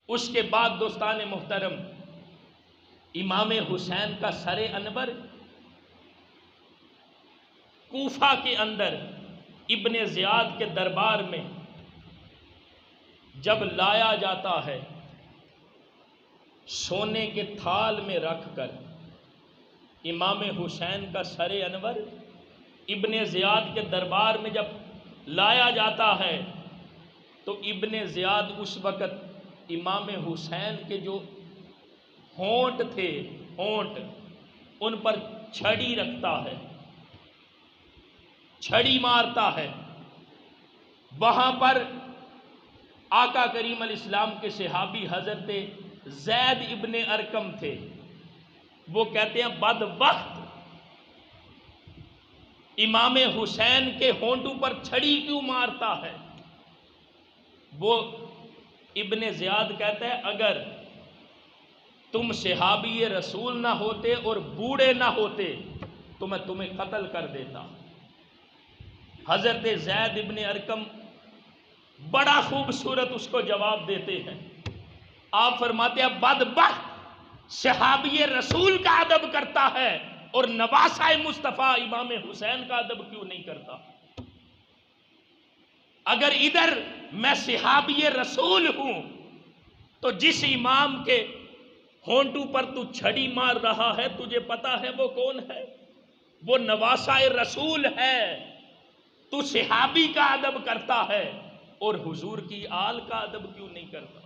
اس کے بعد دوستان محترم، امام حسین کا سر انور کوفہ کے اندر ابن زیاد کے دربار میں جب لایا جاتا ہے، سونے کے تھال میں رکھ کر امام حسین کا سر انور ابن زیاد کے دربار میں جب لایا جاتا ہے تو ابن زیاد اس وقت امام حسین کے جو ہونٹ تھے، ہونٹ، ان پر چھڑی رکھتا ہے، چھڑی مارتا ہے۔ وہاں پر آقا کریم علیہ السلام کے صحابی حضرت زید ابن ارقم تھے، وہ کہتے ہیں بدبخت، امام حسین کے ہونٹوں پر چھڑی کیوں مارتا ہے؟ وہ ابن زیاد کہتا ہے اگر تم صحابی رسول نہ ہوتے اور بوڑھے نہ ہوتے تو میں تمہیں قتل کر دیتا۔ حضرت زید ابن ارقم بڑا خوبصورت اس کو جواب دیتے ہیں۔ آپ فرماتے ہیں بدبخت، صحابی رسول کا ادب کرتا ہے اور نواسہ مصطفیٰ امام حسین کا ادب کیوں نہیں کرتا؟ اگر ادھر میں صحابی رسول ہوں تو جس امام کے ہونٹوں پر تو چھڑی مار رہا ہے، تجھے پتا ہے وہ کون ہے؟ وہ نواسہ رسول ہے۔ تو صحابی کا ادب کرتا ہے اور حضور کی آل کا ادب کیوں نہیں کرتا؟